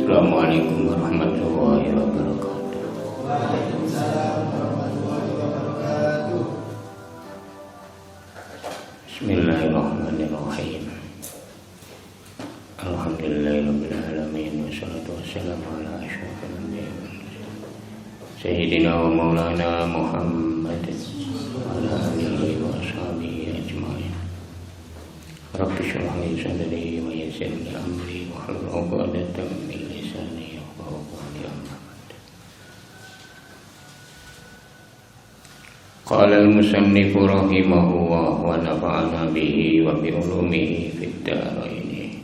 Assalamualaikum warahmatullahi wabarakatuh. Bismillahirrahmanirrahim. Alhamdulillahirabbil alamin wassalatu wassalamu ala asyrofil anbiya'i wal mursalin sayyidina wa maulana Muhammadin wa ala alihi wa ashabihi ajmain. Rabbi shrah li sadri wa yassir li amri wahlul 'uqdatam min lisani yafqahu qawli. Qala al-musannif rahimahullah wa nafa'ana bihi wa bi ulumihi fid dharain.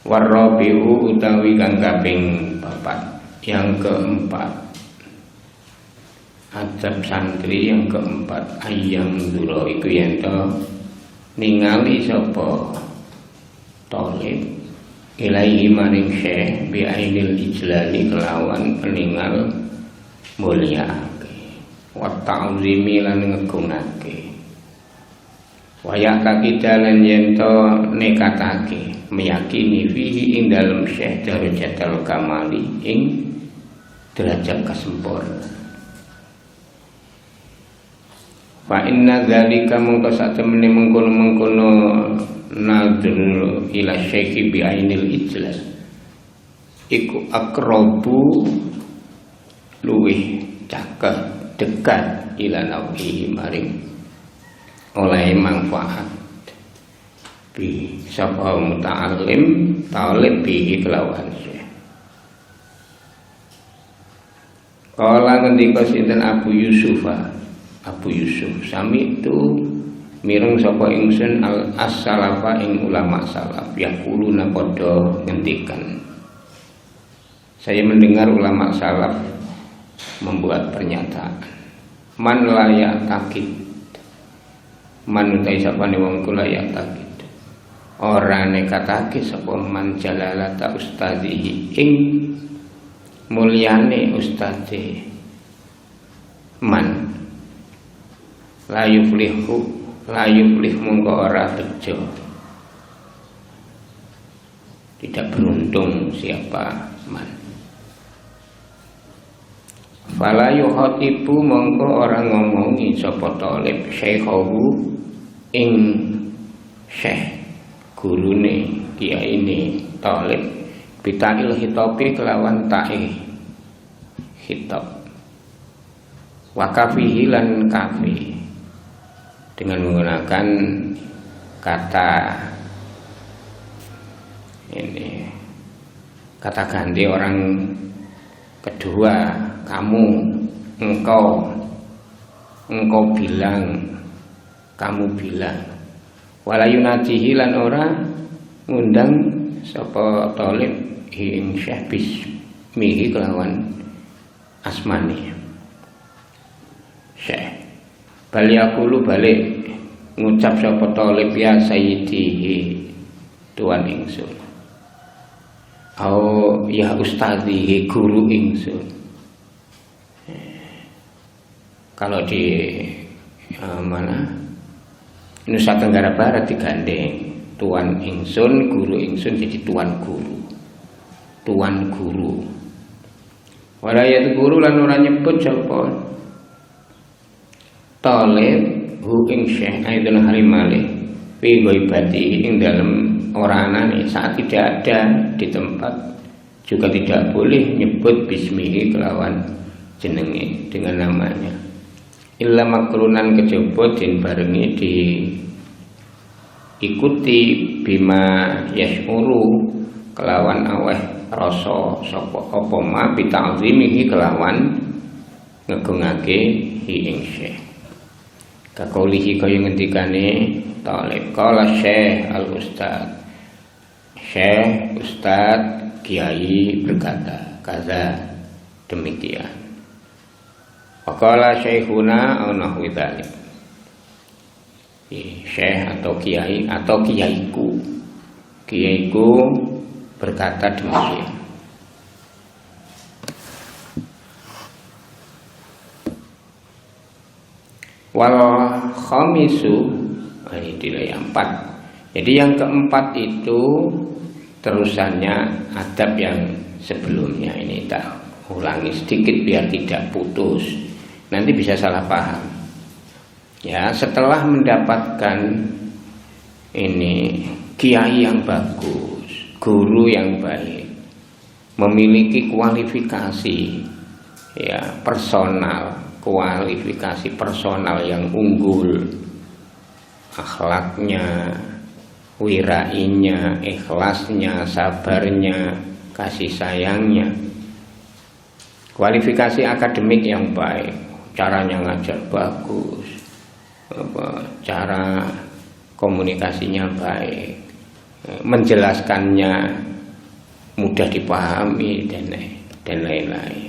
Warabi'u utawi kang kaping 4. Yang keempat, adab santri yang keempat, ayang duro iku yen to ningali sapa thalib ilaihi maring syekh bi ainil ijlali kelawan peningal mulyaake wa ta'zimi lan ngegungake wa yaqitalan yen to nekatake meyakini fihi ing dalem syekh darajatul kamali ing derajat kesempurnaan. Fa inna dzalika mungko satemene mengkono-mengkono nadru ila syekhi bi ainil ijlal iku akrabu luwih cakep dekat ila nawihi maring oleh manfaat bi sapa muta'allim talib bihi kelawan syekh. Kala ngendika sinten Abu Yusuf sami itu mireng sapa ingsun as-salafa ing ulama salaf yaquluna padha ngendikan. Saya mendengar ulama salaf membuat pernyataan man layak takid, man utai sapane wong kula ya takid ora nekatake sapa man jalalata ustadzihi ing mulyane ustadze man la yuflih mongko ora bejo, tidak beruntung siapa man. Fala yukhatibu mongko ora ngomongi sapa talib syekhahu ing syekh gurune kiyaine talib bita'il hitopi kelawan ta'i hitop wa kafihi lan kafi dengan menggunakan kata ini kata ganti orang kedua, kamu, engkau bilang, kamu bilang wala yunatihi lan ora ngundang sapa talib ing syekh bismihi kelawan asmani syekh bali aku balik ngucap sapa talib ya sayyidihi tuan ingsun au ya ustadzihi guru ingsun. Kalau di Nusa Tenggara Barat digandeng tuan ingsun, guru ingsun jadi tuan guru. Walayat guru lan ora nyebut sapa talib hu ing syekh aidun harimale fi ghaibati ing dalem ora anane saat tidak ada di tempat, juga tidak boleh nyebut bismihi kelawan jenenge dengan namanya. Illa makrunan kejaba den barengi diikuti bima yashuru kelawan aweh rasa sapa apa ma bita'zimihi kelawan ngegungake hi ing syekh. Kakaulihi kaya ngendikane talib kala syekh al ustad, syekh ustad kiai berkata kaza demikian. Wakala syekhuna au nahwi dzalik. Syekh atau kiai atau kiaiku berkata demikian. Wal khamisu, ini nilai 4. Jadi yang keempat itu terusannya adab yang sebelumnya. Ini tak ulangi sedikit biar tidak putus, nanti bisa salah paham. Ya, setelah mendapatkan ini kiai yang bagus, guru yang baik, memiliki kualifikasi ya personal, kualifikasi personal yang unggul, akhlaknya, wirainya, ikhlasnya, sabarnya, kasih sayangnya, kualifikasi akademik yang baik, caranya ngajar bagus, cara komunikasinya baik, menjelaskannya mudah dipahami dan lain-lain.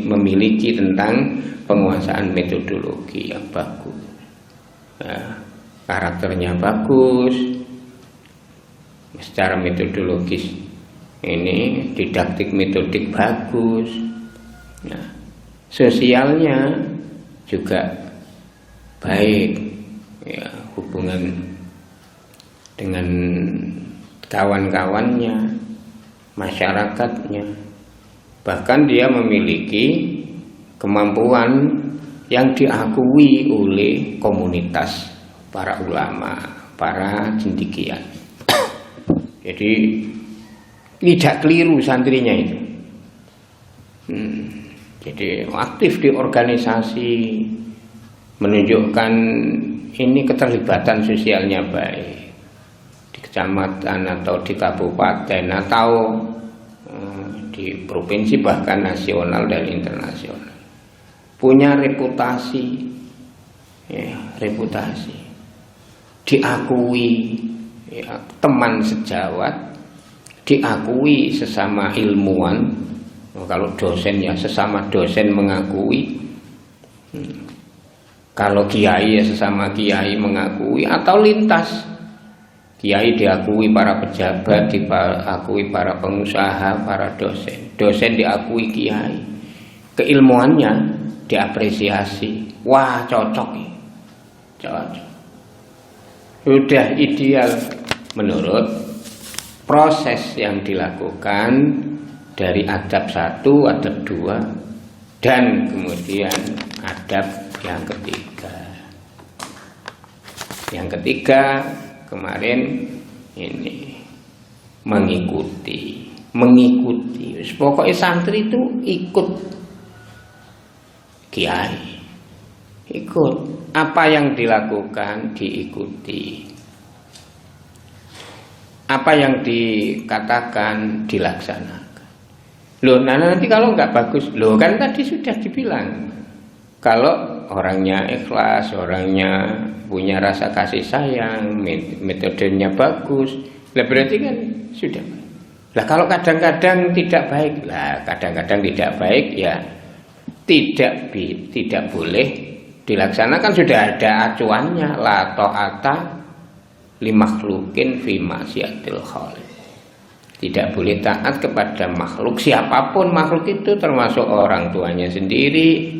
Memiliki tentang penguasaan metodologi yang bagus, karakternya bagus, secara metodologis ini didaktik metodik bagus, sosialnya juga baik, ya, hubungan dengan kawan-kawannya, masyarakatnya, bahkan dia memiliki kemampuan yang diakui oleh komunitas para ulama, para cendekiawan. Jadi tidak keliru santrinya itu. Jadi aktif di organisasi, menunjukkan ini keterlibatan sosialnya baik di kecamatan atau di kabupaten atau di provinsi bahkan nasional dan internasional. Punya reputasi, ya, reputasi diakui, ya, teman sejawat, diakui sesama ilmuwan. Kalau dosen ya sesama dosen mengakui, kalau kiai ya sesama kiai mengakui, atau lintas kiai diakui para pejabat, diakui para pengusaha, para dosen diakui kiai, keilmuannya diapresiasi. Wah, cocok, cocok, sudah ideal menurut proses yang dilakukan dari adab 1, adab 2, dan kemudian adab yang ketiga. Yang ketiga kemarin ini mengikuti. Pokoknya santri itu ikut kiai, ikut apa yang dilakukan, diikuti, apa yang dikatakan dilaksanakan. Loh, nanti kalau nggak bagus, loh kan tadi sudah dibilang, kalau orangnya ikhlas, orangnya punya rasa kasih sayang, metodenya bagus, lah berarti kan sudah. Lah kalau kadang-kadang tidak baik, lah kadang-kadang tidak baik ya tidak boleh dilaksanakan. Sudah ada acuannya, la ta'ata li makhlukin fi ma'siyatil khaliq. Tidak boleh taat kepada makhluk, siapapun makhluk itu, termasuk orang tuanya sendiri,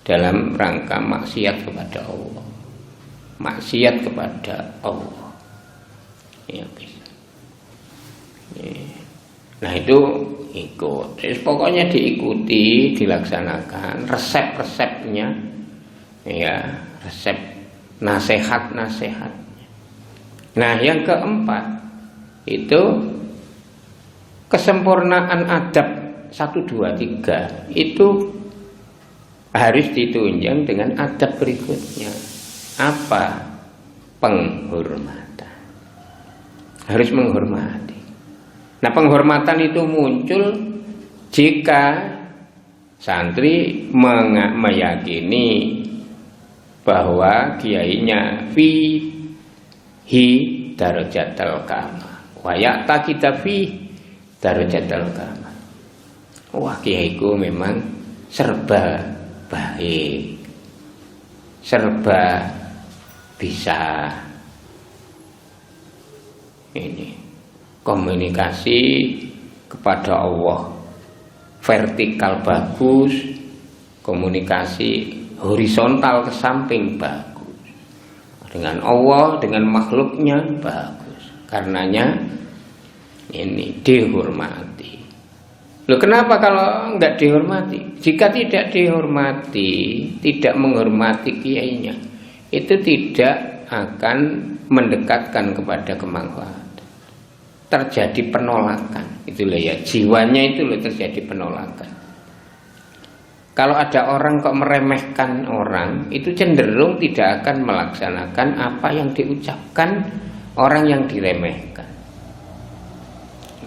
dalam rangka maksiat kepada Allah, maksiat kepada Allah. Ya, bisa. Nah itu ikut. Terus pokoknya diikuti, dilaksanakan resep-resepnya, ya, resep nasihat-nasihatnya. Nah yang keempat itu kesempurnaan adab 1, 2, 3 itu harus ditunjang dengan adab berikutnya. Apa? Penghormatan. Harus menghormati. Nah penghormatan itu muncul jika santri meyakini bahwa kiainya fihi darajatul kamal wa ya'taqida fi darajatul kamal. Wah, kiaiku memang serba baik, serba bisa ini komunikasi kepada Allah, vertikal bagus, komunikasi horizontal ke samping bagus, dengan Allah, dengan makhluknya bagus. Karenanya ini dihormati. Loh, kenapa kalau enggak dihormati? Jika tidak dihormati, tidak menghormati kiainya, itu tidak akan mendekatkan kepada kemanfaatan. Terjadi penolakan, itulah ya, jiwanya itu loh terjadi penolakan. Kalau ada orang kok meremehkan orang, itu cenderung tidak akan melaksanakan apa yang diucapkan orang yang diremehkan.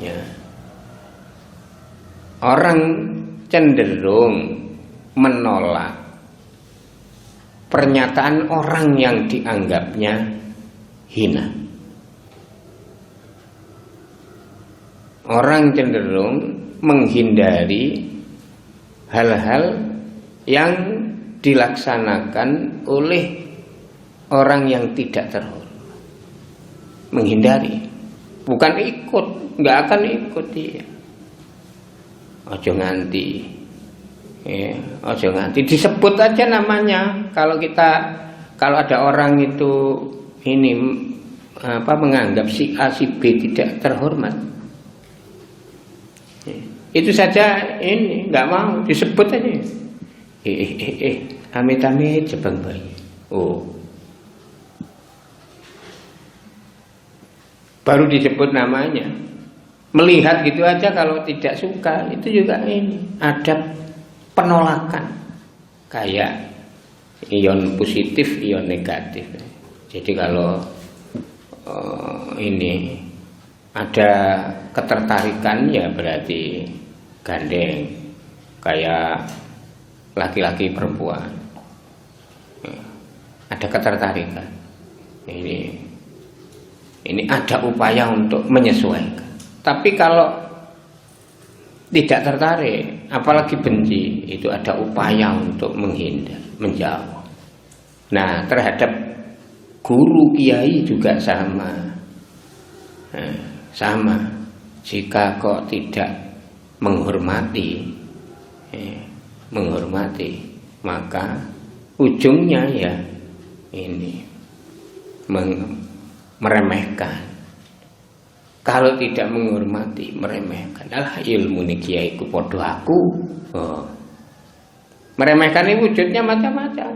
Ya. Orang cenderung menolak pernyataan orang yang dianggapnya hina. Orang cenderung menghindari hal-hal yang dilaksanakan oleh orang yang tidak terhormat. Menghindari, bukan ikut, nggak akan ikut dia. Ojo nganti, ya, ojo nganti disebut aja namanya. Kalau ada orang itu ini menganggap si A si B tidak terhormat, ya, itu saja ini nggak mau disebut aja. Amit-amit jebang bayi. Oh, baru disebut namanya. Melihat gitu aja kalau tidak suka, itu juga ini ada penolakan, kayak ion positif, ion negatif. Jadi kalau ini ada ketertarikan, ya berarti gandeng, kayak laki-laki perempuan. Ada ketertarikan. Ini ada upaya untuk menyesuaikan. Tapi kalau tidak tertarik, apalagi benci, itu ada upaya untuk menghindar, menjauh. Nah, terhadap guru kiai juga sama. Sama. Jika kok tidak menghormati, maka ujungnya ya ini meremehkan. Kalau tidak menghormati, meremehkan. Alah, ilmu nih kiai ku podo aku. Oh. Meremehkan ini wujudnya macam-macam.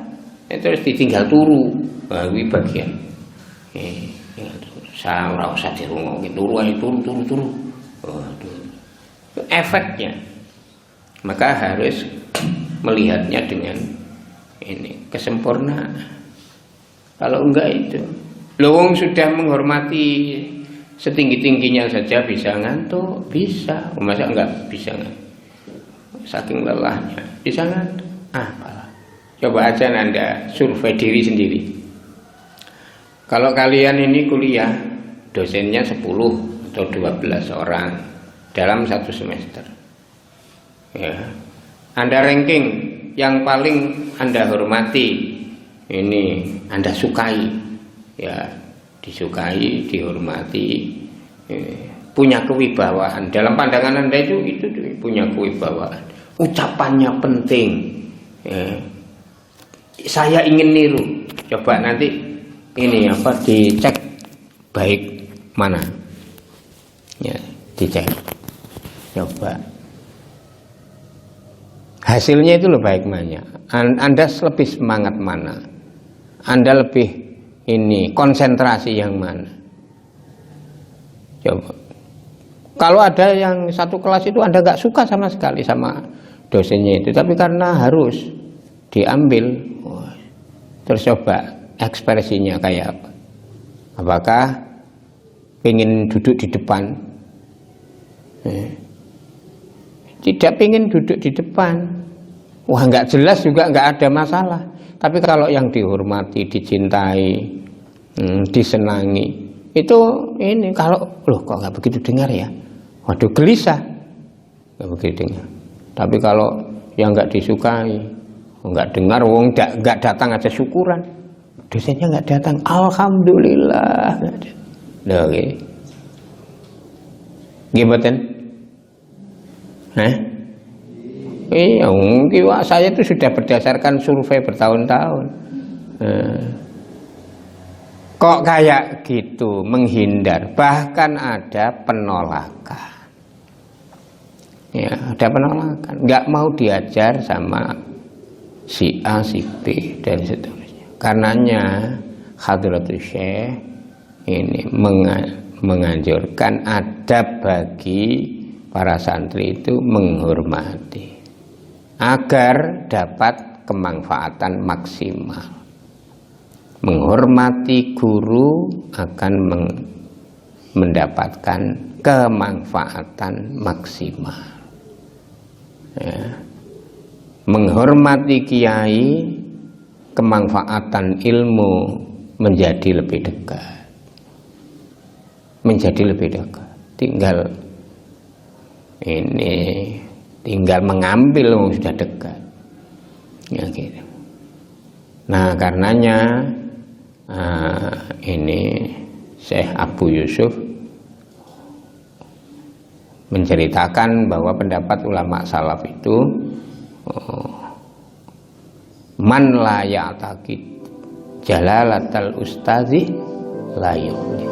Terus ditinggal turu. Wah, ini bagian. Saya ora usah dirungokke, turu ae, turu. Efeknya. Maka harus melihatnya dengan ini kesempurnaan. Kalau enggak itu, wong sudah menghormati setinggi-tingginya saja bisa ngantuk, bisa. Masa enggak bisa ngantuk? Saking lelahnya bisa ngantuk. Apalah. Coba aja Anda survei diri sendiri. Kalau kalian ini kuliah, dosennya 10 atau 12 orang dalam satu semester. Ya. Anda ranking yang paling Anda hormati, ini Anda sukai. Ya. Disukai, dihormati, punya kewibawaan. Dalam pandangan Anda itu punya kewibawaan. Ucapannya penting. Saya ingin niru. Coba nanti ini dicek baik mana. Ya, dicek. Coba. Hasilnya itu baik mana. Anda lebih semangat mana? Anda lebih ini konsentrasi yang mana? Coba. Kalau ada yang satu kelas itu Anda nggak suka sama sekali sama dosennya itu, tapi karena harus diambil, terus coba ekspresinya kayak apa? Apakah ingin duduk di depan? Tidak ingin duduk di depan. Wah, nggak jelas juga nggak ada masalah. Tapi kalau yang dihormati, dicintai, disenangi, itu ini kalau kok nggak begitu dengar ya, waduh gelisah, nggak begitu dengar. Tapi kalau yang nggak disukai, nggak dengar, wong nggak datang aja syukuran, dosennya nggak datang, alhamdulillah. Oke, gimana? Iya, mungkin saya itu sudah berdasarkan survei bertahun-tahun. Kok kayak gitu, menghindar, bahkan ada penolakan. Ya, ada penolakan, nggak mau diajar sama si A, si B, dan seterusnya. Karenanya Hadratus Syekh ini menganjurkan adab bagi para santri itu menghormati agar dapat kemanfaatan maksimal. Menghormati guru akan mendapatkan kemanfaatan maksimal. Ya. Menghormati kiai, kemanfaatan ilmu menjadi lebih dekat. Menjadi lebih dekat. Tinggal mengambil sudah dekat. Ya gitu. Nah, karenanya ini Syekh Abu Yusuf menceritakan bahwa pendapat ulama salaf itu man la ya'taqid jalalatal ustazi la yu'li.